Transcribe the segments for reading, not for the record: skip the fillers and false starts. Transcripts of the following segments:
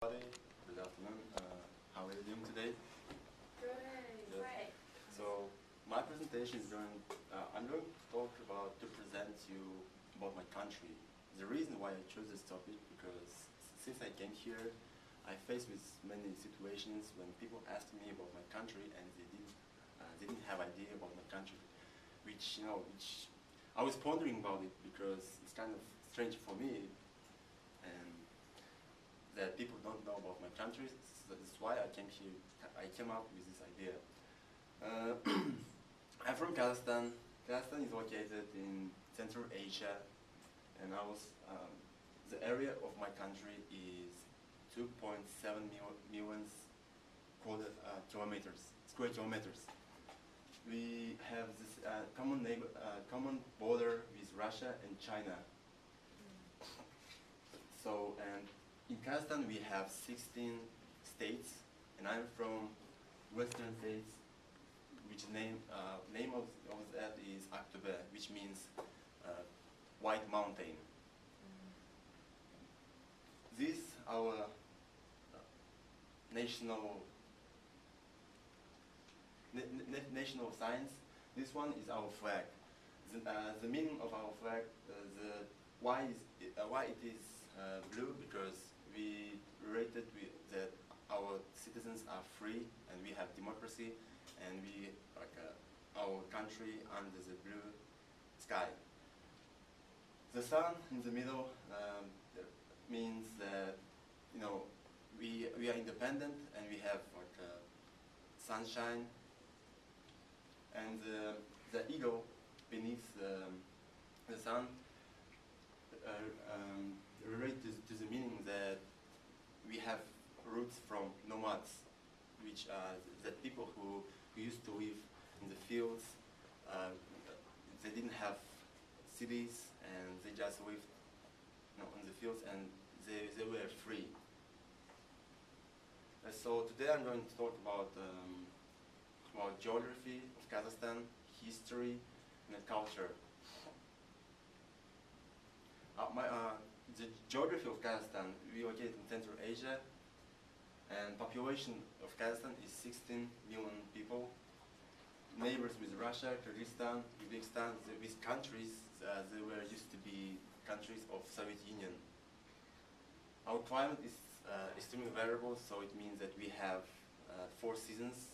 Good afternoon. How are you doing today? Good. Yes. Right. So my presentation is I'm going to present you about my country. The reason why I chose this topic because since I came here, I faced with many situations when people asked me about my country and they didn't have idea about my country, which I was pondering about it because it's kind of strange for me and that people don't know about my country. So that's why I came here. I came up with this idea. I'm from Kazakhstan. Kazakhstan is located in Central Asia, and the area of my country is 2.7 million square kilometers. We have this common border with Russia and China. So, and in Kazakhstan we have 16 states, and I'm from western states, which name of that is Aktobe, which means white mountain. This our national national signs. This one is our flag. The meaning of our flag, why it is blue, because we rated that our citizens are free and we have democracy and we our country under the blue sky. The sun in the middle means that we are independent and we have sunshine, and the eagle beneath the sun related to the meaning that we have roots from nomads, which are the people who used to live in the fields. They didn't have cities and they just lived in the fields, and they were free. So today I'm going to talk about geography of Kazakhstan, history, and culture. The geography of Kazakhstan, we are located in Central Asia, and population of Kazakhstan is 16 million people. Neighbors with Russia, Kyrgyzstan, Uzbekistan, these countries, they were used to be countries of Soviet Union. Our climate is extremely variable, so it means that we have 4 seasons.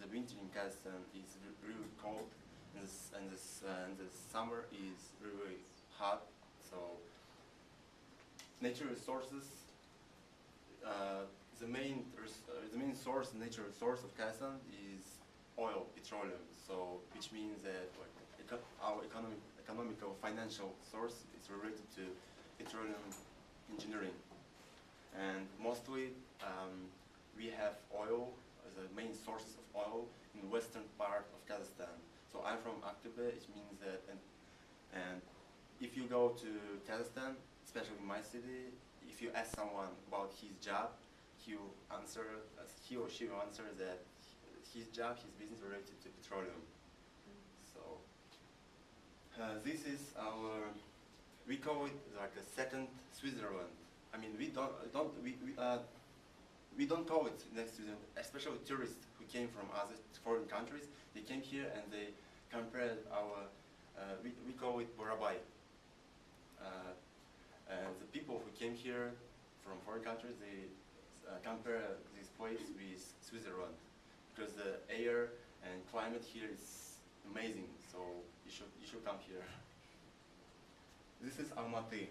The winter in Kazakhstan is really cold, and the summer is really hot. So natural resources, the main natural resource of Kazakhstan is oil, petroleum. So which means that our economical financial source is related to petroleum engineering, and mostly we have oil as the main sources of oil in the western part of Kazakhstan. So I'm from Aktobe. It means that, and if you go to Kazakhstan, especially in my city, if you ask someone about his job, he or she will answer that his job, his business related to petroleum. So this is we call it like a second Switzerland. I mean, we don't call it next Switzerland, especially tourists who came from other foreign countries. They came here and they compared we call it Borabai. And the people who came here from foreign countries, they compare this place with Switzerland because the air and climate here is amazing. So you should come here. This is Almaty.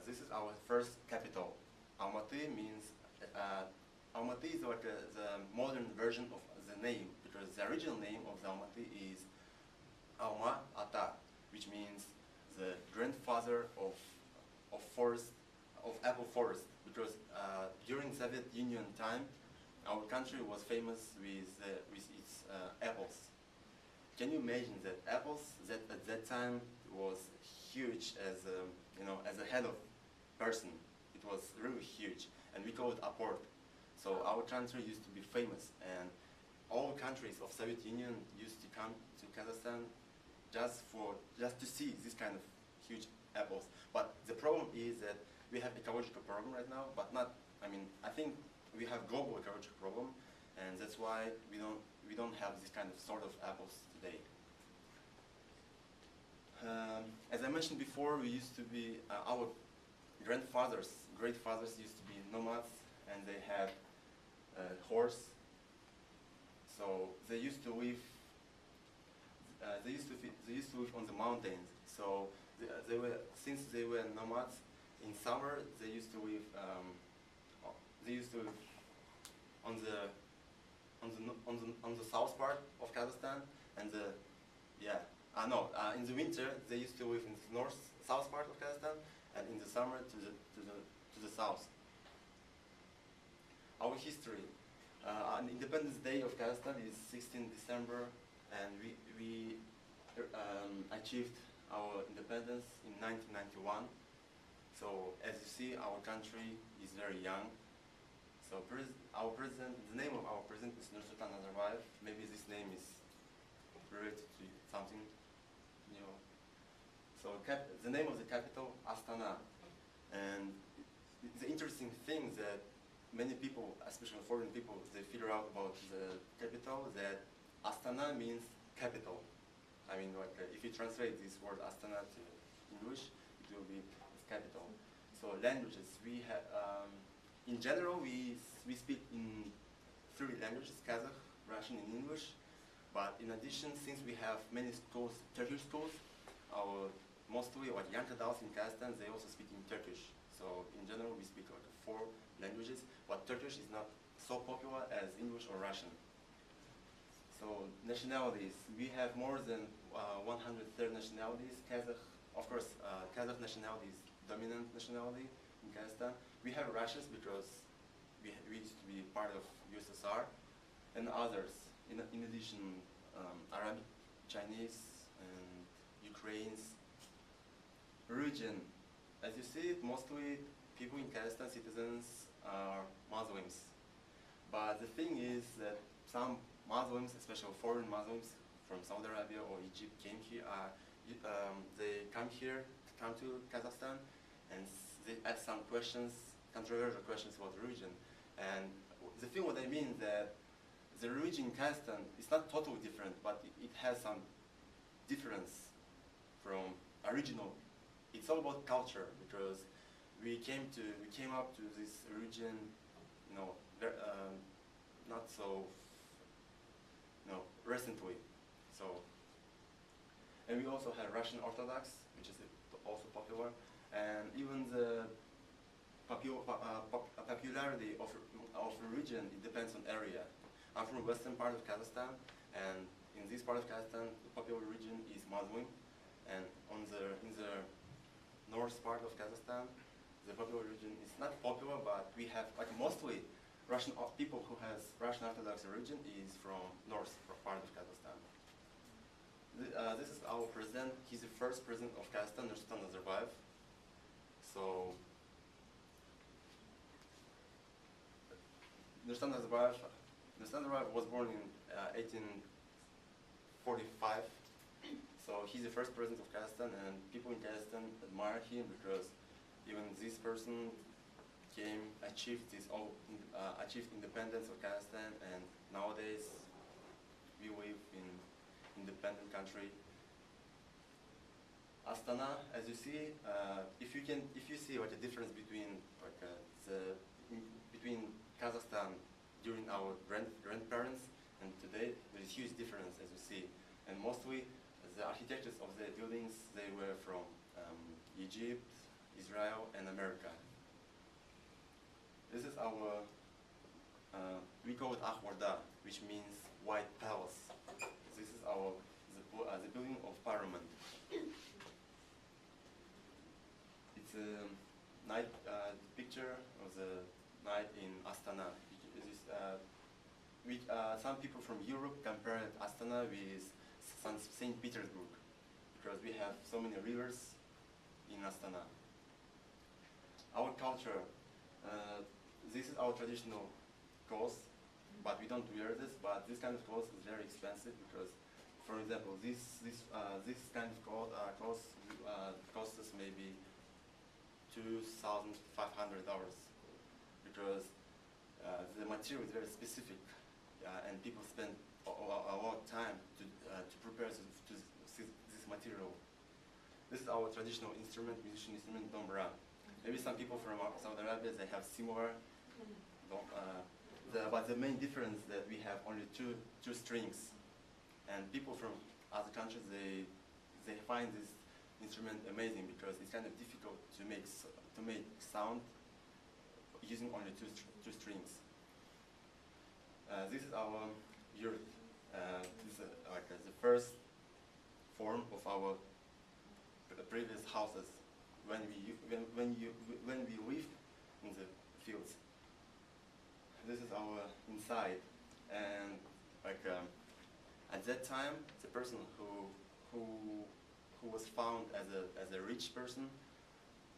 This is our first capital. Almaty means Almaty is like the modern version of the name, because the original name of the Almaty is Alma Ata, which means the grandfather of apple forest, because during Soviet Union time, our country was famous with its apples. Can you imagine that apples that at that time was huge as as a head of person? It was really huge, and we call it apport. So our country used to be famous, and all countries of Soviet Union used to come to Kazakhstan just to see this kind of huge apples. But the problem is that we have ecological problem right now, but not I mean, I think we have global ecological problem, and that's why we don't have this kind of sort of apples today. As I mentioned before, we used to be our grandfathers, great fathers used to be nomads, and they had a horse. So they used to live. They used to live on the mountains. So they were, since they were nomads, in summer they used to live. They used to live on the south part of Kazakhstan, and the in the winter they used to live in the south part of Kazakhstan, and in the summer to the south. Our history. On Independence Day of Kazakhstan is 16 December, and we achieved our independence in 1991. So as you see, our country is very young. So our president, the name of our president is Nursultan Nazarbayev. Maybe this name is related to something, you know. So the name of the capital, Astana. And the interesting thing that many people, especially foreign people, they figure out about the capital that Astana means capital. I mean, like if you translate this word Astana to English, it will be capital. So languages, we have, in general, we speak in 3 languages: Kazakh, Russian, and English. But in addition, since we have many schools, Turkish schools, our mostly like young adults in Kazakhstan, they also speak in Turkish. So in general, we speak like 4 languages, but Turkish is not so popular as English or Russian. So nationalities, we have more than 130 nationalities. Kazakh, of course, Kazakh nationality is dominant nationality in Kazakhstan. We have Russians because we used to be part of USSR, and others. In addition, Arabic, Chinese, and Ukrainians. Religion, as you see, mostly people in Kazakhstan, citizens, are Muslims. But the thing is that some Muslims, especially foreign Muslims from Saudi Arabia or Egypt, came here. They come to Kazakhstan, and they ask some questions, controversial questions about religion. And the thing what I mean that the religion in Kazakhstan is not totally different, but it has some difference from original. It's all about culture, because we came up to this religion, you know, not so, you know, recently. So, and we also have Russian Orthodox, which is also popular, and even the popularity of religion, it depends on area. I'm from western part of Kazakhstan, and in this part of Kazakhstan, the popular religion is Muslim, and in the north part of Kazakhstan, the popular religion is not popular, but we have like mostly Russian people who has Russian Orthodox religion is from north part of Kazakhstan. This is our president. He's the first president of Kazakhstan, Nursultan Nazarbayev. So Nursultan Nazarbayev was born in 1845. So he's the first president of Kazakhstan, and people in Kazakhstan admire him because even this person achieved independence of Kazakhstan, and nowadays we live in independent country. Astana, as you see, if you see like a difference between between Kazakhstan during our grandparents and today, there is huge difference, as you see, and mostly the architectures of the buildings, they were from Egypt, Israel, and America. This is our, we call it Akhwarda, which means white palace. This is the building of parliament. It's a night picture of the night in Astana. Some people from Europe compared Astana with St. Petersburg, because we have so many rivers in Astana. Our culture, this is our traditional clothes, but we don't wear this, but this kind of clothes is very expensive because, for example, this kind of clothes costs us maybe $2,500, because the material is very specific, and people spend a lot of time to prepare this material. This is our traditional instrument, musician instrument, dombra. Maybe some people from Saudi Arabia, they have similar, but the main difference that we have only two strings, and people from other countries, they find this instrument amazing because it's kind of difficult to make sound using only two strings. This is our yurt. This is like the first form of our previous houses when we lived in the fields. This is our inside, and like at that time, the person who was found as a rich person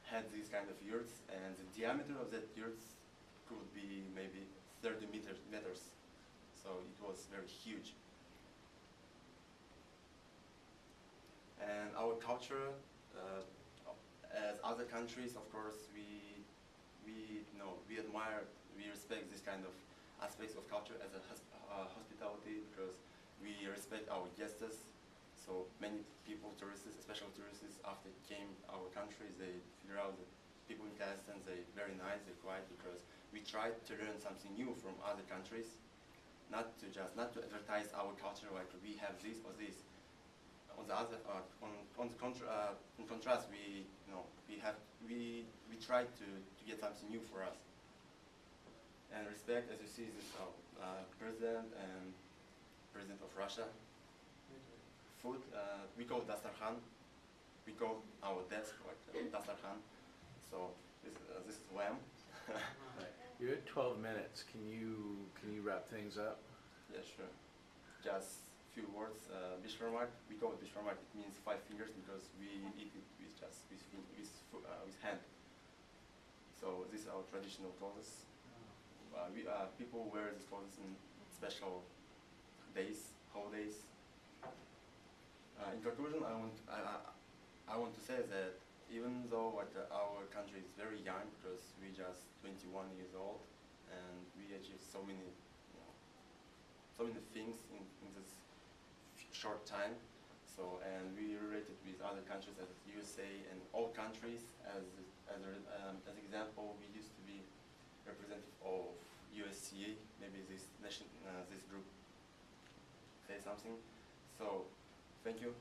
had these kind of yurts, and the diameter of that yurts could be maybe 30 meters. So it was very huge. And our culture, as other countries, of course, we admire, we respect this kind of aspects of culture as a hospitality, because we respect our guests. So many people, tourists, especially tourists, after came our countries, they figure out that people in Kazakhstan, they're very nice, they're quiet, because we try to learn something new from other countries, not to advertise our culture like we have this or this. On the other, in contrast, we try to get something new for us. And respect, as you see, this is our president and president of Russia. Food, we call dastarkhan. We call our desk like dastarkhan. So this is lamb. You're at 12 minutes. Can you wrap things up? Yeah, sure. Just few words. Bishfarmak. We call it bishfarmak. It means 5 fingers because we eat it with hand. So these are our traditional clothes. People wear these clothes in special days, holidays. In conclusion, I want to say that even though our country is very young, because we're just 21 years old, and we achieved so many things in this short time. So, and we related with other countries as USA and all countries. As example, we used to be representative of USCA. Maybe this group say something. So, thank you.